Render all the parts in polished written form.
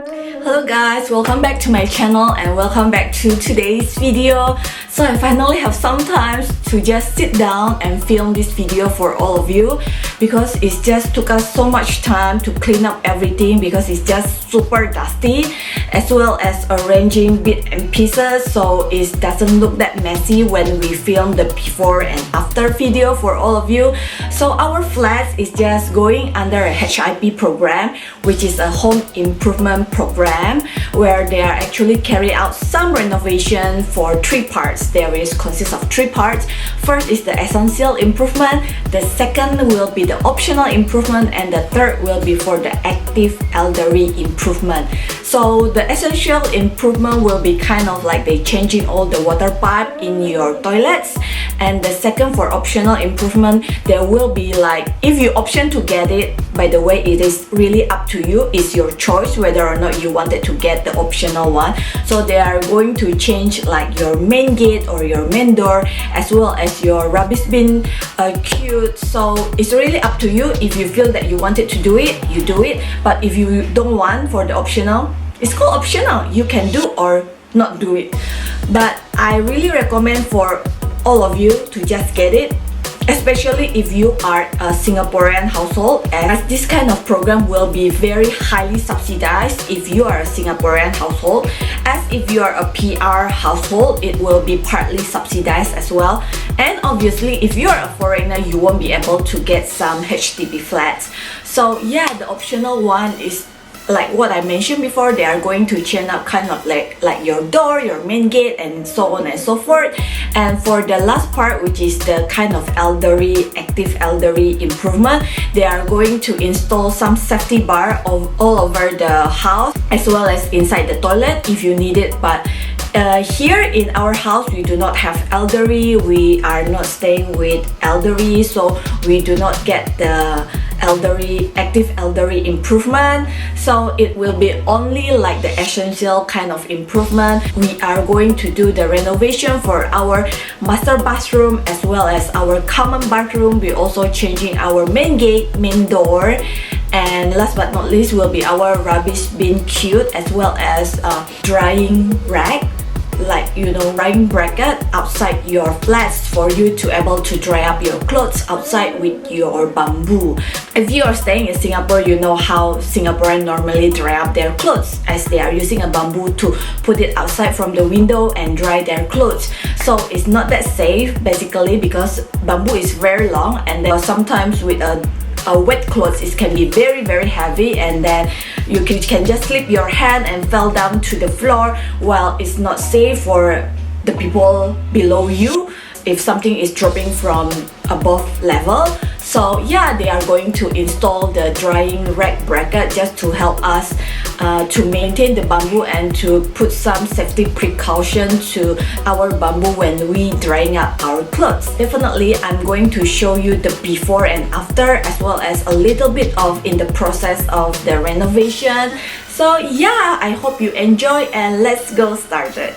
Hello guys, welcome back to my channel and welcome back to today's video. So I finally have some time to just sit down and film this video for all of you because it just took us so much time to clean up everything because it's just super dusty, as well as arranging bits and pieces so it doesn't look that messy when we film the before and after video for all of you. So our flat is just going under a HIP program, which is a home improvement program where they are actually carry out some renovation for three parts. There is consists of three parts. First is the essential improvement, the second will be the optional improvement, and the third will be for the active elderly improvement. So the essential improvement will be kind of like they changing all the water pipe in your toilets, and the second for optional improvement, there will be like, if you option to get it, by the way, it is really up to you, it's your choice whether or not you wanted to get the optional one. So they are going to change like your main gate or your main door, as well as your rubbish bin chute. So it's really up to you. If you feel that you wanted to do it, you do it, but if you don't want for the optional, it's called optional, you can do or not do it. But I really recommend for all of you to just get it, especially if you are a Singaporean household, as this kind of program will be very highly subsidized if you are a Singaporean household. As if you are a PR household, it will be partly subsidized as well. And obviously if you are a foreigner, you won't be able to get some HDB flats. So yeah, the optional one is like what I mentioned before, they are going to change up kind of like your door, your main gate, and so on and so forth. And for the last part, which is the kind of elderly, active elderly improvement, they are going to install some safety bar all over the house, as well as inside the toilet if you need it. But here in our house, we do not have elderly, we are not staying with elderly, so we do not get the active elderly improvement. So it will be only like the essential kind of improvement. We are going to do the renovation for our master bathroom as well as our common bathroom. We're also changing our main gate, main door, and last but not least will be our rubbish bin chute, as well as drying rack, like drying bracket outside your flats for you to able to dry up your clothes outside with your bamboo. If you are staying in Singapore, you know how Singaporeans normally dry up their clothes, as they are using a bamboo to put it outside from the window and dry their clothes. So it's not that safe basically because bamboo is very long, and then sometimes with a wet clothes, it can be very heavy, and then you can just slip your hand and fell down to the floor, while it's not safe for the people below you if something is dropping from above level. So yeah, they are going to install the drying rack bracket just to help us to maintain the bamboo and to put some safety precaution to our bamboo when we drying up our clothes. Definitely I'm going to show you the before and after, as well as a little bit of in the process of the renovation. So yeah, I hope you enjoy, and let's go started.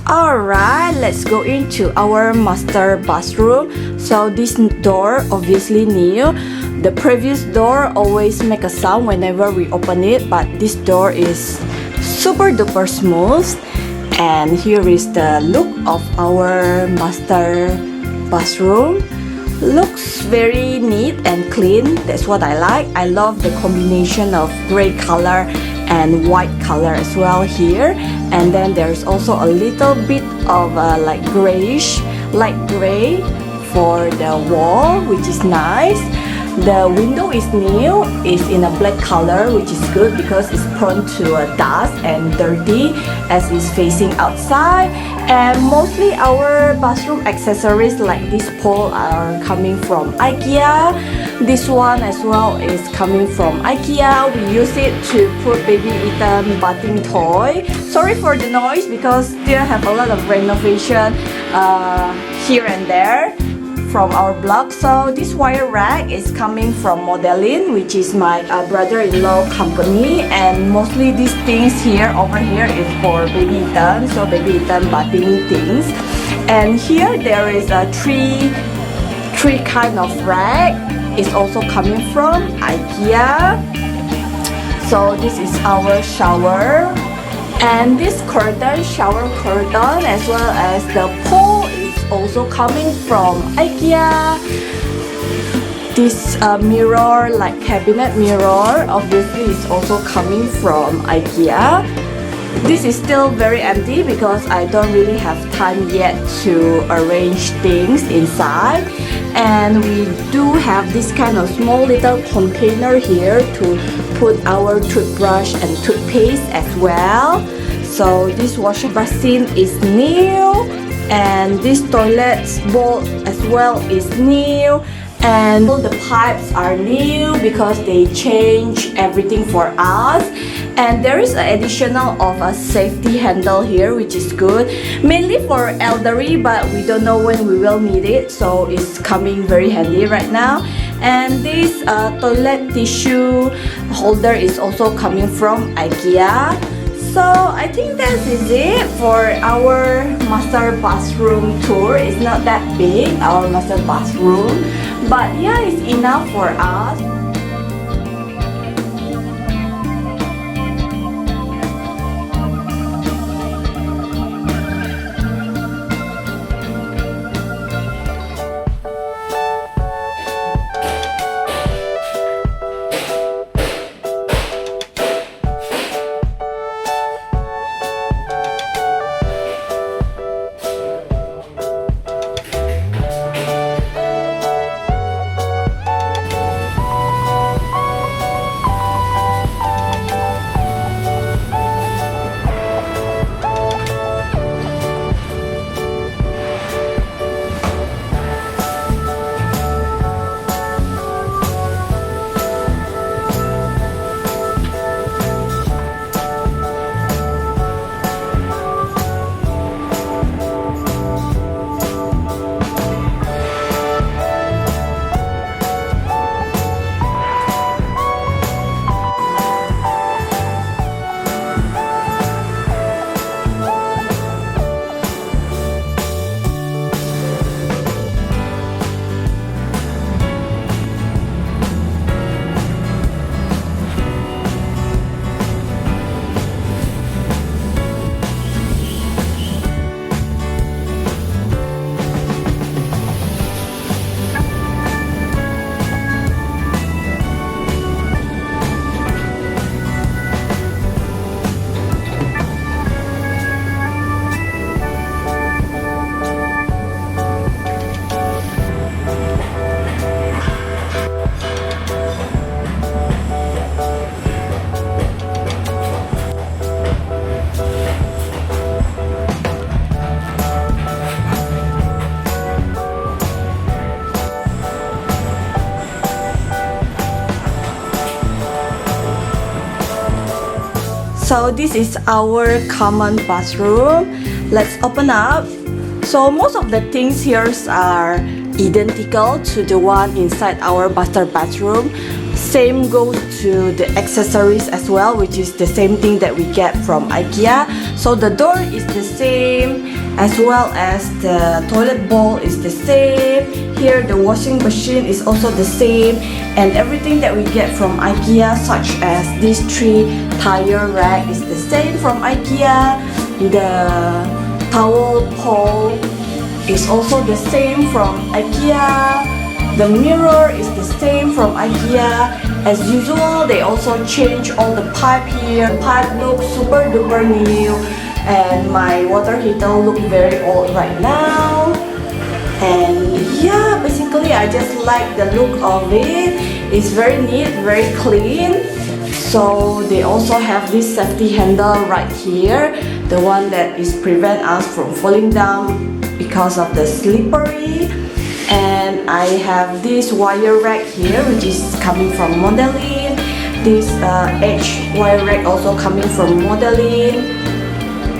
Alright, let's go into our master bathroom. So this door obviously new. The previous door always make a sound whenever we open it, but this door is super duper smooth. And here is the look of our master bathroom. Looks very neat and clean. That's what I like. I love the combination of gray color and white color as well here. And then there's also a little bit of like grayish, light gray for the wall, which is nice. The window is new, it's in a black color, which is good because it's prone to dust and dirty as it's facing outside. And mostly our bathroom accessories like this pole are coming from IKEA. This one as well is coming from IKEA. We use it to put baby Ethan bathing toy. Sorry for the noise because still have a lot of renovation here and there from our blog. So this wire rack is coming from Modelin, which is my brother-in-law company, and mostly these things here over here is for baby Ethan, so baby Ethan bathing things. And here there is a three kind of rack. It's also coming from IKEA. So this is our shower, and this curtain, shower curtain, as well as the pole is also coming from IKEA. This mirror, like cabinet mirror, obviously is also coming from IKEA. This is still very empty because I don't really have time yet to arrange things inside. And we do have this kind of small little container here to put our toothbrush and toothpaste as well. So this washer basin is new, and this toilet bowl as well is new, and all the pipes are new because they change everything for us. And there is an additional of a safety handle here, which is good, mainly for elderly, but we don't know when we will need it, so it's coming very handy right now. And this toilet tissue holder is also coming from IKEA. So I think that is it for our master bathroom tour. It's not that big, our master bathroom, but yeah, it's enough for us. So this is our common bathroom. Let's open up. So most of the things here are identical to the one inside our master bathroom. Same goes to the accessories as well, which is the same thing that we get from IKEA. So the door is the same, as well as the toilet bowl is the same. Here the washing machine is also the same, and everything that we get from IKEA, such as this 3-tire rack is the same from IKEA. The towel pole is also the same from IKEA. The mirror is the same from IKEA. As usual, they also change all the pipe here. The pipe looks super duper new, and my water heater looks very old right now. And yeah, basically I just like the look of it. It's very neat, very clean. So they also have this safety handle right here, the one that is prevent us from falling down because of the slippery. And I have this wire rack here, which is coming from Modeling. This edge wire rack also coming from Modeling.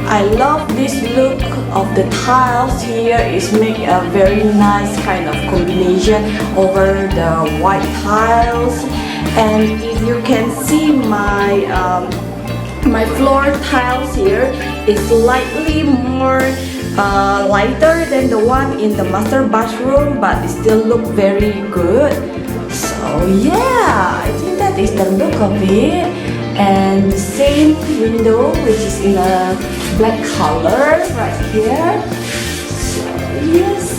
I love this look of the tiles here. It's make a very nice kind of combination over the white tiles. And if you can see my my floor tiles here is slightly more lighter than the one in the master bathroom, but it still look very good. So yeah, I think that is the look of it. And the same window, which is in a black color right here. So yes.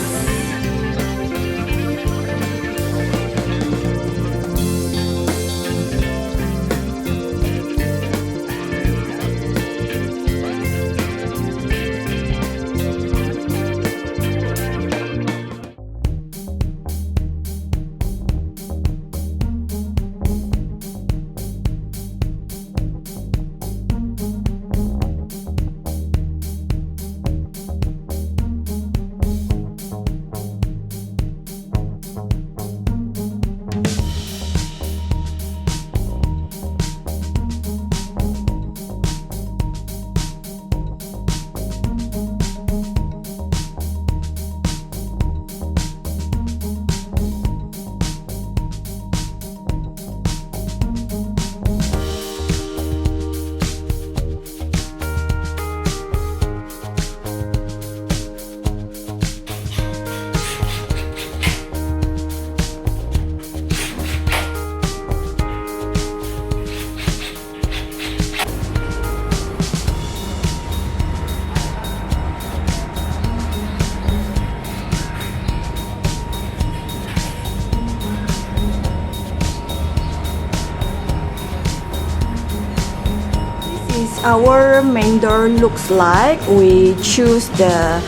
Our main door looks like. We choose the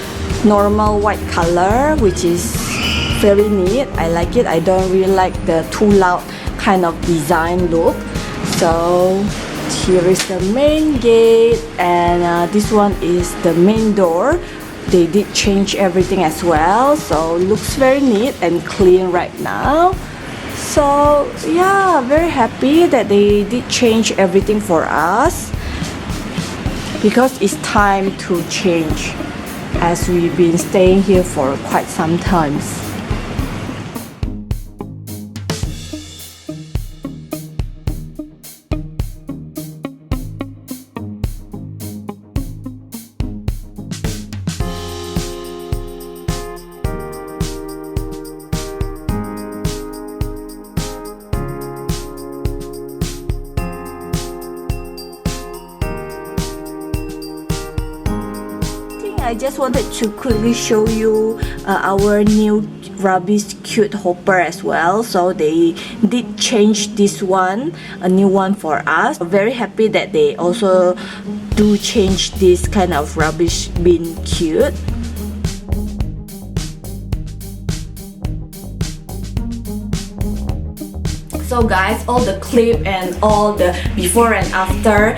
normal white color, which is very neat. I like it. I don't really like the too loud kind of design look. So here is the main gate, and this one is the main door. They did change everything as well, so looks very neat and clean right now. So yeah, very happy that they did change everything for us, because it's time to change, as we've been staying here for quite some time. I just wanted to quickly show you our new rubbish chute hopper as well. So they did change this one, a new one for us. Very happy that they also do change this kind of rubbish bin chute. So guys, all the clip and all the before and after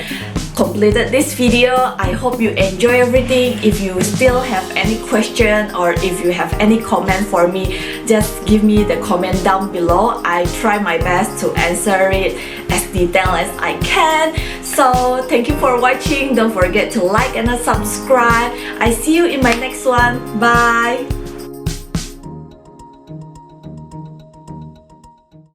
completed this video. I hope you enjoy everything. If you still have any question or if you have any comment for me, just give me the comment down below. I try my best to answer it as detailed as I can. So thank you for watching. Don't forget to like and subscribe. I see you in my next one. Bye.